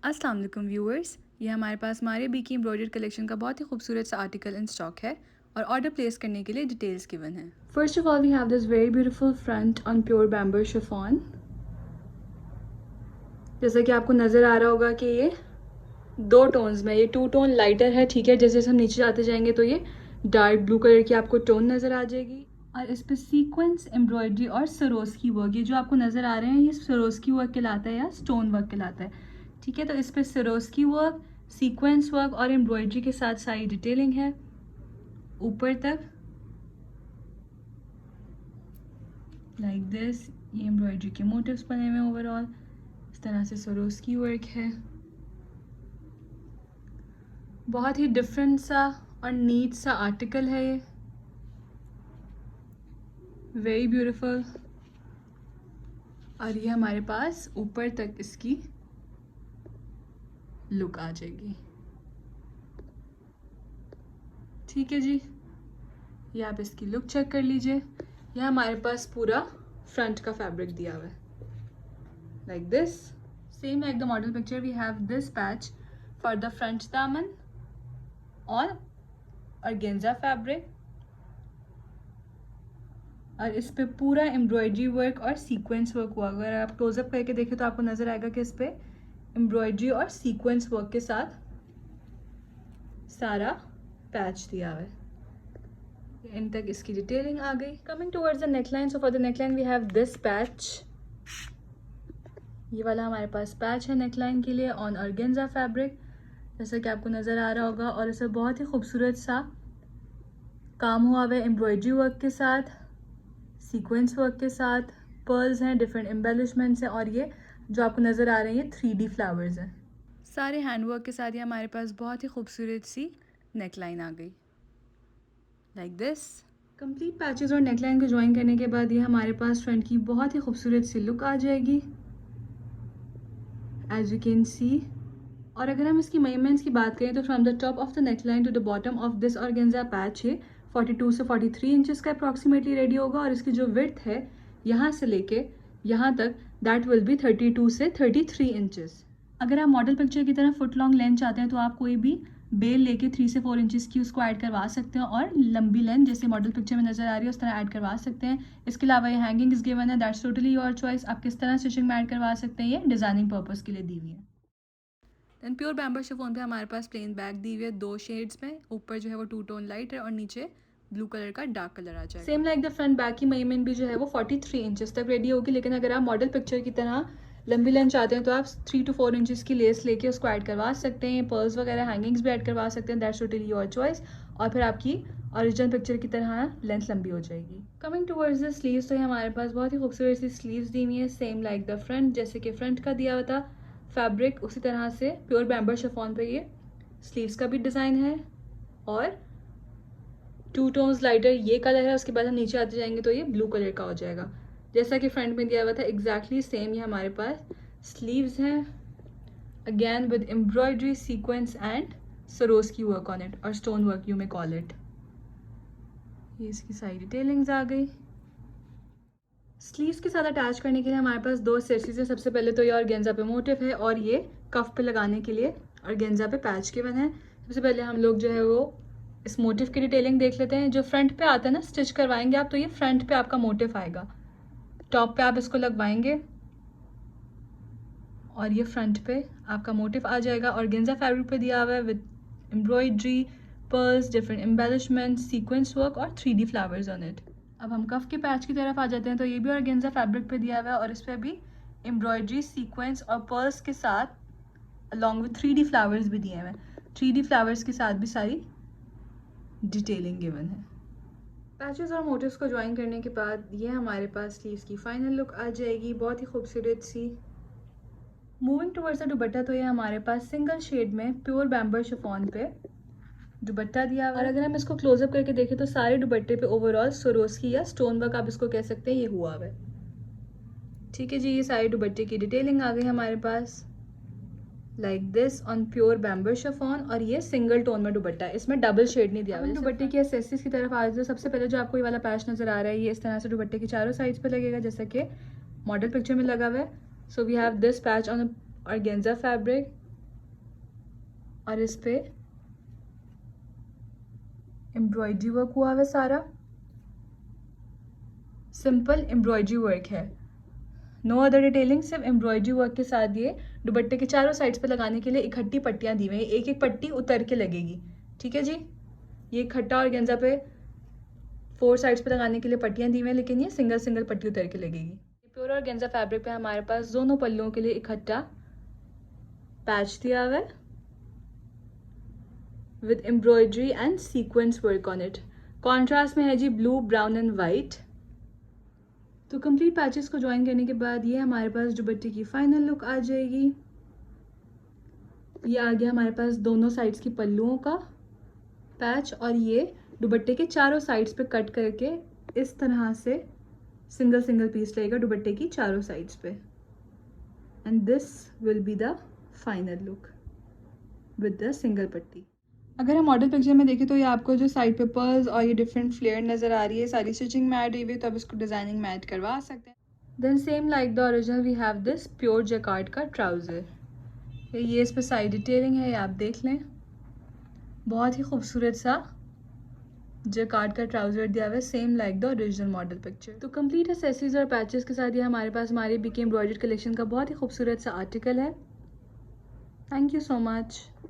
अस्सलाम वालेकुम व्यूअर्स, ये हमारे पास मारे बी की एम्ब्रॉयडर्ड कलेक्शन का बहुत ही खूबसूरत सा आर्टिकल इन स्टॉक है और ऑर्डर प्लेस करने के लिए डिटेल्स गिवन है। First of all we have this very beautiful front on pure bamboo chiffon. जैसा कि आपको नज़र आ रहा होगा कि ये दो टोन्स में, ये टू टोन लाइटर है, ठीक है। जैसे जैसे हम नीचे जाते जाएंगे तो ये डार्क ब्लू कलर की आपको टोन नज़र आ जाएगी और इस पर सीक्वेंस एम्ब्रॉयडरी और सरोस्की वर्क, ये जो आपको नज़र आ रहे हैं ये सरोस्की वर्क कहलाता है या स्टोन वर्क कहलाता है, ठीक है। तो इस पर सरोस्की वर्क, सीक्वेंस वर्क और एम्ब्रॉयडरी के साथ सारी डिटेलिंग है ऊपर तक, लाइक दिस। ये एम्ब्रॉयडरी के मोटिव्स बने हुए हैं ओवरऑल, इस तरह से सरोस्की वर्क है। बहुत ही डिफरेंट सा और नीट सा आर्टिकल है ये, वेरी ब्यूटीफुल। और ये हमारे पास ऊपर तक इसकी लुक आ जाएगी, ठीक है जी। ये आप इसकी लुक चेक कर लीजिए। ये हमारे पास पूरा फ्रंट का फैब्रिक दिया हुआ है, like this. Same like the model picture we have this patch for the front दामन और ऑर्गेन्जा फैब्रिक, और इस पे पूरा एम्ब्रॉयडरी वर्क और सीक्वेंस वर्क हुआ। अगर आप क्लोजअप करके देखें तो आपको नज़र आएगा कि इस पे एम्ब्रॉयडरी और सीक्वेंस वर्क के साथ सारा पैच दिया हुआ है। इन तक इसकी डिटेलिंग आ गई। Coming towards the neckline, so for the neckline we have this patch. ये वाला हमारे पास पैच है नेकलाइन के लिए ऑन ऑर्गेन्जा फैब्रिक, जैसा कि आपको नज़र आ रहा होगा। और इसे बहुत ही खूबसूरत सा काम हुआ हुआ है एम्ब्रॉयडरी वर्क के साथ, सीक्वेंस वर्क के साथ, पर्ल्स हैं, डिफरेंट एम्बेलिशमेंट्स हैं, और ये जो आपको नज़र आ रही है 3D फ्लावर्स हैं। सारे हैंडवर्क के साथ ये हमारे पास बहुत ही खूबसूरत सी नेकलाइन आ गई, लाइक दिस। कंप्लीट पैचेस और नेकलाइन को ज्वाइन करने के बाद ये हमारे पास फ्रंट की बहुत ही खूबसूरत सी लुक आ जाएगी, एज यू कैन सी। और अगर हम इसकी मेजरमेंट्स की बात करें तो from the top of the neckline to the bottom of this organza patch है 42 से 43 इंचेस का अप्रॉक्सीमेटली रेडी होगा। और इसकी जो विड्थ है यहाँ से लेके यहाँ तक, दैट विल बी 32 से 33 इंचेस। अगर आप मॉडल पिक्चर की तरह फुट लॉन्ग लेंथ चाहते हैं तो आप कोई भी बेल लेके 3 से 4 इंचेस की उसको ऐड करवा सकते हैं, और लंबी लेंथ जैसे मॉडल पिक्चर में नज़र आ रही है उस तरह ऐड करवा सकते हैं। इसके अलावा ये हैंगिंग इस गिवन है, दैट्स टोटली योर चॉइस, आप किस तरह स्टिचिंग में ऐड करवा सकते हैं, ये डिज़ाइनिंग पर्पज़ के लिए दी हुई है। देन प्योर बैम्बू शिफॉन पे हमारे पास प्लेन बैक दी हुई है दो शेड्स में, ऊपर जो है वो टू टोन लाइट है और नीचे ब्लू कलर का डार्क कलर आ जाएगा। Same like the front back की मेजरमेंट भी जो है वो 43 इंचेस तक रेडी होगी, लेकिन अगर आप मॉडल पिक्चर की तरह लंबी लेंथ चाहते हैं तो आप 3 to 4 इंचेस की लेस लेके उसको ऐड करवा सकते हैं, पर्ल्स वगैरह हैंगिंग्स भी ऐड करवा सकते हैं, दैट्स टोटली योर चॉइस। और फिर आपकी ओरिजिनल पिक्चर की तरह लेंथ लंबी हो जाएगी। कमिंग टूवर्ड्स द स्लीव्स, तो ये हमारे पास बहुत ही खूबसूरत सी स्लीव्स दी हुई है, सेम लाइक द फ्रंट, जैसे कि फ्रंट का दिया हुआ था फैब्रिक उसी तरह से प्योर बैम्बू शिफॉन पे ये स्लीव्स का भी डिज़ाइन है। और टू टोन्स लाइटर ये कलर है, उसके बाद हम नीचे आते जाएंगे तो ये ब्लू कलर का हो जाएगा, जैसा कि फ्रंट में दिया हुआ था एग्जैक्टली सेम ये हमारे पास स्लीव्स हैं, again with embroidery, sequence and Swarovski work on it और stone work you may call it. ये इसकी सारी डिटेलिंग्स आ गई। स्लीव्स के साथ अटैच करने के लिए हमारे पास दो एक्सेसरीज है। सबसे पहले तो ये ऑर्गेन्जा पे मोटिव है और ये कफ पे लगाने के लिए ऑर्गेन्जा पे पैच के बने हैं। सबसे पहले हम लोग जो है वो इस मोटिव की डिटेलिंग देख लेते हैं। जो फ्रंट पे आता है ना, स्टिच करवाएंगे आप तो ये फ्रंट पे आपका मोटिव आएगा, टॉप पे आप इसको लगवाएंगे और ये फ्रंट पे आपका मोटिव आ जाएगा। ऑर्गेन्जा फैब्रिक पे दिया हुआ है with embroidery, pearls, different embellishment, sequence work और 3D फ्लावर्स ऑन इट। अब हम कफ के पैच की तरफ आ जाते हैं तो ये भी ऑर्गेन्जा फैब्रिक पे दिया हुआ है और इस पर भी एम्ब्रॉयडरी, सीक्वेंस और पर्ल्स के साथ अलॉन्ग विद 3D फ्लावर्स भी दिए हुए हैं। 3D फ्लावर्स के साथ भी सारी डिटेलिंग गिवन है। पैचेस और मोटिव्स को ज्वाइन करने के बाद ये हमारे पास स्लीव्स की फाइनल लुक आ जाएगी, बहुत ही खूबसूरत सी। मूविंग टुवर्ड्स द दुपट्टा, तो ये हमारे पास सिंगल शेड में प्योर बैम्बू शिफॉन पे दुपट्टा दिया हुआ है। और अगर हम इसको क्लोजअप करके देखें तो सारे दुपट्टे पे ओवरऑल सरोस्की या स्टोन वर्क आप इसको कह सकते हैं, ये हुआ हुआ है, ठीक है जी। ये सारे दुपट्टे की डिटेलिंग आ गई हमारे पास, like this on pure bamboo chiffon. और ये सिंगल टोन में दुपट्टा है, इसमें डबल शेड नहीं दिया हुआ। दुपट्टे की एक्सेसरीज की तरफ आ जाए तो सबसे पहले जो आपको ये वाला पैच नजर आ रहा है, ये इस तरह से दुपट्टे के चारों साइड्स पे लगेगा जैसा कि मॉडल पिक्चर में लगा हुआ है। So we have this patch on organza fabric और इस पे एम्ब्रॉयडरी वर्क हुआ हुआ है सारा, सिंपल एम्ब्रॉयडरी वर्क है, नो अदर डिटेलिंग, सिर्फ एम्ब्रॉयडरी वर्क के साथ ये दुपट्टे के चारों साइड्स पे लगाने के लिए इकट्ठी पट्टियाँ दी हुई हैं, एक एक पट्टी उतर के लगेगी। ठीक है जी, ये इकट्ठा ऑर्गेन्जा पे 4 साइड्स पे लगाने के लिए पट्टियाँ दी हुई हैं, लेकिन ये सिंगल सिंगल पट्टी उतर के लगेगी। प्योर ऑर्गेन्जा फैब्रिक पे हमारे पास दोनों पल्लुओं के लिए इकट्ठा पैच दिया हुआ है with embroidery and sequence work on it. Contrast में है जी ब्लू, ब्राउन एंड वाइट। तो कंप्लीट पैचेस को ज्वाइन करने के बाद ये हमारे पास दुपट्टे की फाइनल लुक आ जाएगी। ये आ गया हमारे पास दोनों साइड्स की पल्लुओं का पैच, और ये दुपट्टे के चारों साइड्स पे कट करके इस तरह से सिंगल सिंगल पीस रहेगा दुपट्टे की चारों साइड्स पे। And this will be the final look with the single पट्टी। अगर हम मॉडल पिक्चर में देखें तो ये आपको जो साइड पे पर्ल्स और ये डिफरेंट फ्लेयर नज़र आ रही है, सारी स्टिचिंग में ऐड हुई हुई है, तो आप इसको डिज़ाइनिंग में ऐड करवा सकते हैं। Then same like the original we have this pure jacquard का ट्राउज़र। ये इस पर साइड डिटेलिंग है, ये आप देख लें, बहुत ही खूबसूरत सा जैकार्ड का ट्राउज़र दिया हुआ है, same like the original model picture. तो कंप्लीट एक्सेसरीज और पैचेस के साथ ये हमारे पास हमारी बीके एम्ब्रॉयडर्ड कलेक्शन का बहुत ही खूबसूरत सा आर्टिकल है। Thank you so much.